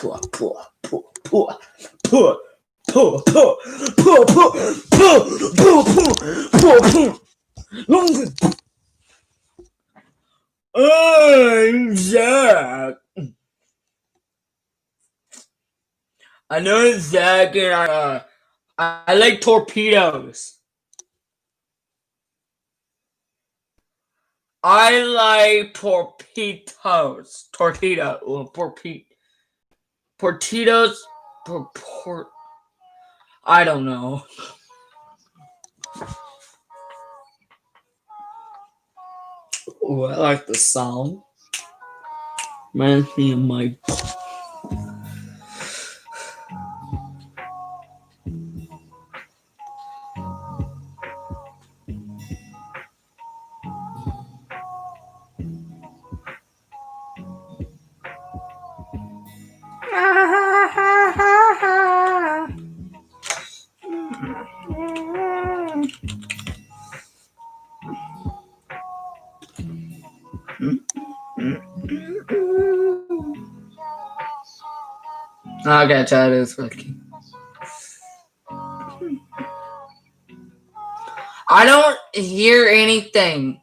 I'm Zach. I know it's Zach, and I like torpedoes. I like torpedoes. Torpedoes. I don't know. Ooh, I like the sound. Reminds me of my. Okay, chat is working. I don't hear anything.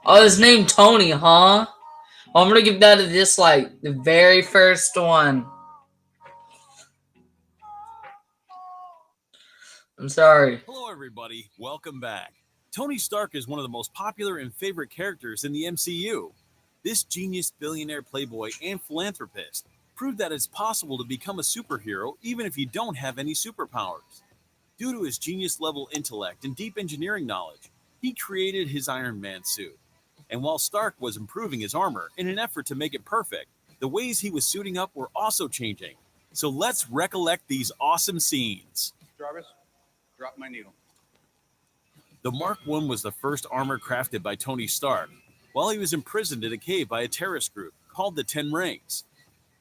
Oh, his name Tony, huh? Well, I'm gonna give that a dislike. The very first one. I'm sorry. Hello, everybody. Welcome back. Tony Stark is one of the most popular and favorite characters in the MCU. This genius billionaire playboy and philanthropist proved that it's possible to become a superhero even if you don't have any superpowers. Due to his genius-level intellect and deep engineering knowledge, he created his Iron Man suit. And while Stark was improving his armor in an effort to make it perfect, the ways he was suiting up were also changing. So let's recollect these awesome scenes. Jarvis, drop my needle. The Mark I was the first armor crafted by Tony Stark while he was imprisoned in a cave by a terrorist group called the Ten Rings.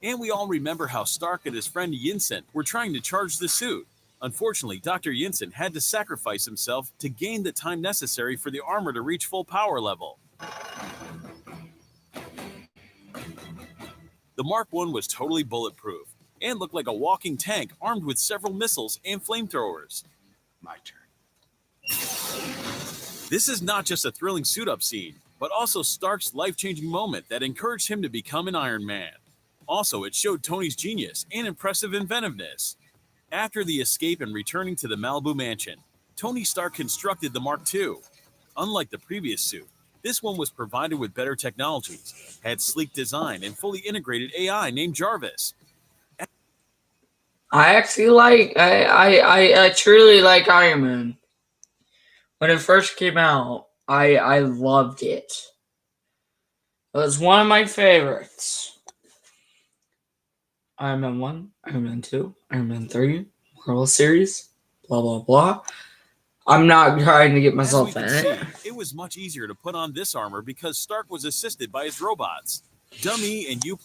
And we all remember how Stark and his friend Yinsen were trying to charge the suit. Unfortunately, Dr. Yinsen had to sacrifice himself to gain the time necessary for the armor to reach full power level. The Mark I was totally bulletproof and looked like a walking tank armed with several missiles and flamethrowers. My turn. This is not just a thrilling suit-up scene, but also Stark's life-changing moment that encouraged him to become an Iron Man. Also, it showed Tony's genius and impressive inventiveness. After the escape and returning to the Malibu mansion, Tony Stark constructed the Mark II. Unlike the previous suit, this one was provided with better technologies, had sleek design, and fully integrated AI named Jarvis. I actually like. I truly like Iron Man. When it first came out, I loved it. It was one of my favorites. Iron Man 1, Iron Man 2, Iron Man 3, Marvel series, blah blah blah. I'm not trying to get myself in it. It was much easier to put on this armor because Stark was assisted by his robots, Dummy and U+.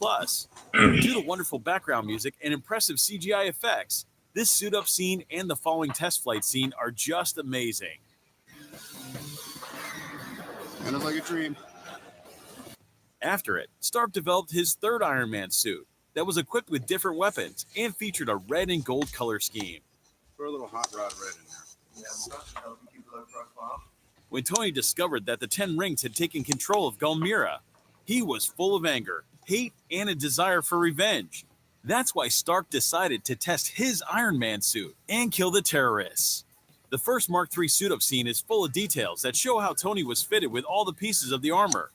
Due to wonderful background music and impressive CGI effects, this suit-up scene and the following test flight scene are just amazing. It looks like a dream. After it, Stark developed his third Iron Man suit that was equipped with different weapons and featured a red and gold color scheme. Throw a little hot rod red in there. When Tony discovered that the Ten Rings had taken control of Galmira, he was full of anger, hate, and a desire for revenge. That's why Stark decided to test his Iron Man suit and kill the terrorists. The first Mark III suit-up scene is full of details that show how Tony was fitted with all the pieces of the armor.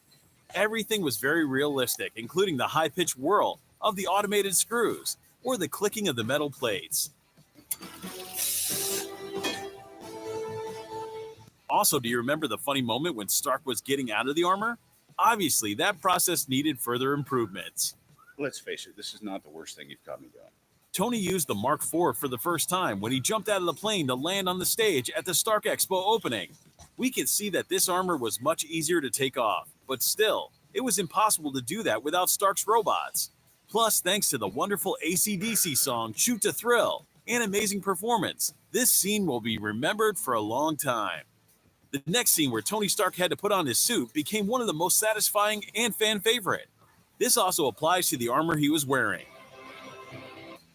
Everything was very realistic, including the high-pitched whirl of the automated screws or the clicking of the metal plates. Also, do you remember the funny moment when Stark was getting out of the armor? Obviously, that process needed further improvements. Let's face it, this is not the worst thing you've caught me doing. Tony used the Mark IV for the first time when he jumped out of the plane to land on the stage at the Stark Expo opening. We can see that this armor was much easier to take off, but still, it was impossible to do that without Stark's robots. Plus, thanks to the wonderful AC/DC song Shoot to Thrill and amazing performance, this scene will be remembered for a long time. The next scene where Tony Stark had to put on his suit became one of the most satisfying and fan favorite. This also applies to the armor he was wearing.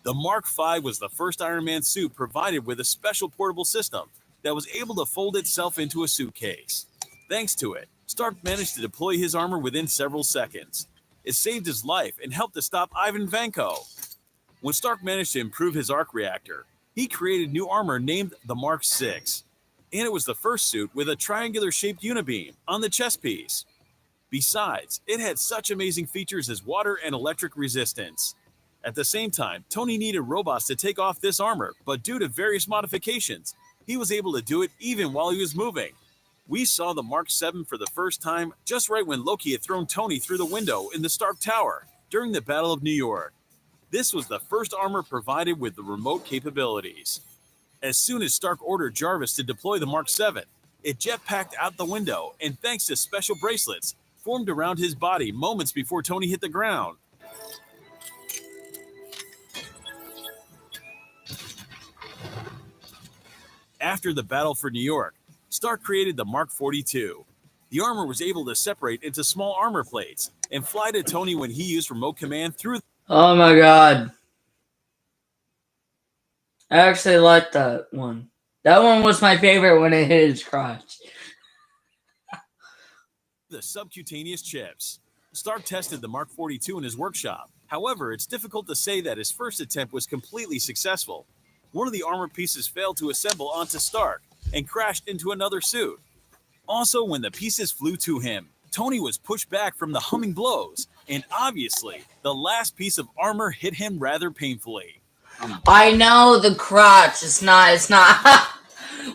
The Mark V was the first Iron Man suit provided with a special portable system that was able to fold itself into a suitcase. Thanks to it, Stark managed to deploy his armor within several seconds. It saved his life and helped to stop Ivan Vanko. When Stark managed to improve his arc reactor, he created new armor named the Mark VI, and it was the first suit with a triangular-shaped unibeam on the chest piece. Besides, it had such amazing features as water and electric resistance. At the same time, Tony needed robots to take off this armor, but due to various modifications, he was able to do it even while he was moving. We saw the Mark VII for the first time just right when Loki had thrown Tony through the window in the Stark Tower during the Battle of New York. This was the first armor provided with the remote capabilities. As soon as Stark ordered Jarvis to deploy the Mark VII, it jetpacked out the window and, thanks to special bracelets, formed around his body moments before Tony hit the ground. After the battle for New York, Stark created the Mark 42. The armor was able to separate into small armor plates and fly to Tony when he used remote command through. Oh my god. I actually liked that one. That one was my favorite when it hit his crotch. The subcutaneous chips. Stark tested the Mark 42 in his workshop. However, it's difficult to say that his first attempt was completely successful. One of the armor pieces failed to assemble onto Stark and crashed into another suit. Also, when the pieces flew to him, Tony was pushed back from the humming blows, and obviously, the last piece of armor hit him rather painfully. I know the crotch. It's not.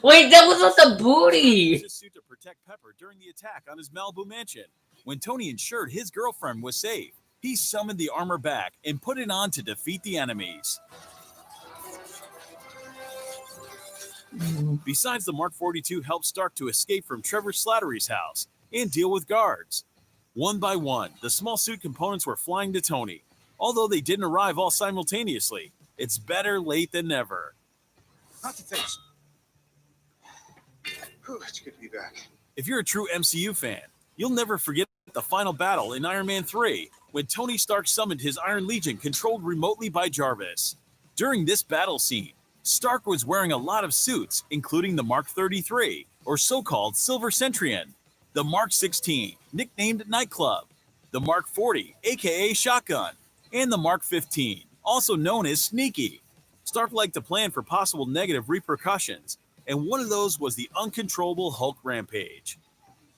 Wait, that was not the booty. His suit to protect Pepper during the attack on his Malibu mansion. When Tony ensured his girlfriend was safe, he summoned the armor back and put it on to defeat the enemies. Besides, the Mark 42 helped Stark to escape from Trevor Slattery's house and deal with guards. One by one, the small suit components were flying to Tony. Although they didn't arrive all simultaneously, it's better late than never. Not the face. It's good to be back. If you're a true MCU fan, you'll never forget the final battle in Iron Man 3, when Tony Stark summoned his Iron Legion controlled remotely by Jarvis. During this battle scene, Stark was wearing a lot of suits, including the Mark 33, or so-called Silver Centurion, the Mark 16, nicknamed Nightclub, the Mark 40, aka Shotgun, and the Mark 15, also known as Sneaky. Stark liked to plan for possible negative repercussions, and one of those was the uncontrollable Hulk rampage.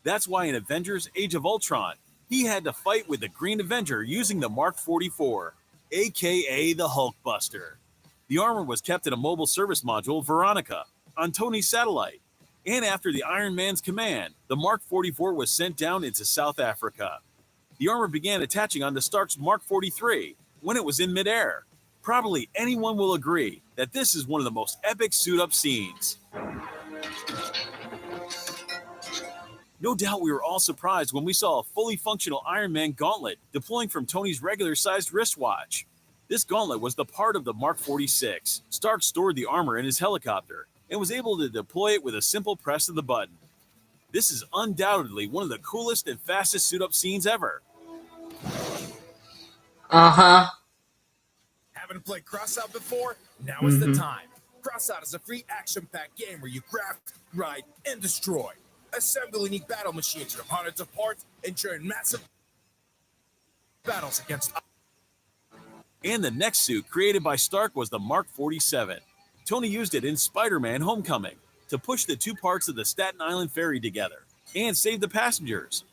That's why in Avengers Age of Ultron, he had to fight with the Green Avenger using the Mark 44, aka the Hulkbuster. The armor was kept in a mobile service module, Veronica, on Tony's satellite. And after the Iron Man's command, the Mark 44 was sent down into South Africa. The armor began attaching onto Stark's Mark 43 when it was in midair. Probably anyone will agree that this is one of the most epic suit-up scenes. No doubt we were all surprised when we saw a fully functional Iron Man gauntlet deploying from Tony's regular-sized wristwatch. This gauntlet was the part of the Mark 46. Stark stored the armor in his helicopter and was able to deploy it with a simple press of the button. This is undoubtedly one of the coolest and fastest suit-up scenes ever. Uh-huh. Haven't played Crossout before? Now is the time. Crossout is a free action-packed game where you craft, ride, and destroy. Assemble unique battle machines from hundreds of parts and join massive battles against. And the next suit created by Stark was the Mark 47. Tony used it in Spider-Man Homecoming to push the two parts of the Staten Island ferry together and save the passengers.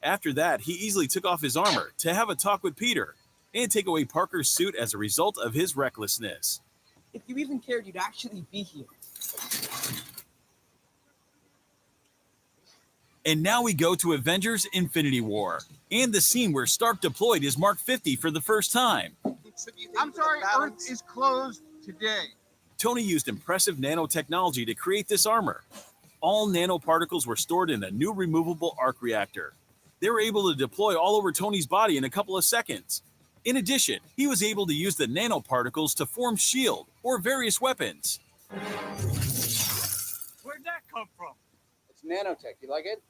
After that, he easily took off his armor to have a talk with Peter and take away Parker's suit as a result of his recklessness. If you even cared, you'd actually be here. And now we go to Avengers Infinity War and the scene where Stark deployed his Mark 50 for the first time. I'm sorry, Earth is closed today. Tony used impressive nanotechnology to create this armor. All nanoparticles were stored in a new removable arc reactor. They were able to deploy all over Tony's body in a couple of seconds. In addition, he was able to use the nanoparticles to form shield or various weapons. Where'd that come from? It's nanotech. You like it?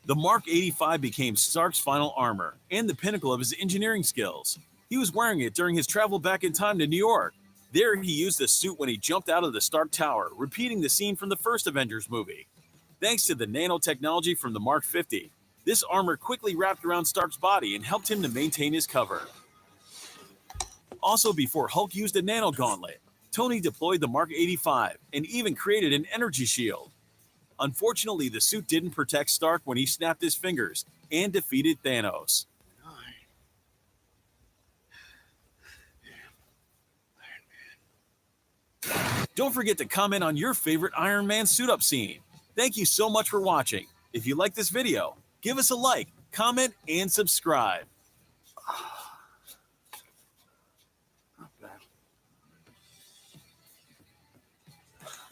The Mark 85 became Stark's final armor and the pinnacle of his engineering skills. He was wearing it during his travel back in time to New York. There, he used the suit when he jumped out of the Stark Tower, repeating the scene from the first Avengers movie. Thanks to the nanotechnology from the Mark 50, this armor quickly wrapped around Stark's body and helped him to maintain his cover. Also, before Hulk used a nano gauntlet, Tony deployed the Mark 85 and even created an energy shield. Unfortunately, the suit didn't protect Stark when he snapped his fingers and defeated Thanos. Don't forget to comment on your favorite Iron Man suit-up scene. Thank you so much for watching. If you like this video, give us a like, comment, and subscribe.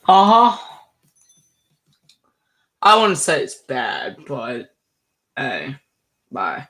I wouldn't say it's bad, but hey, bye.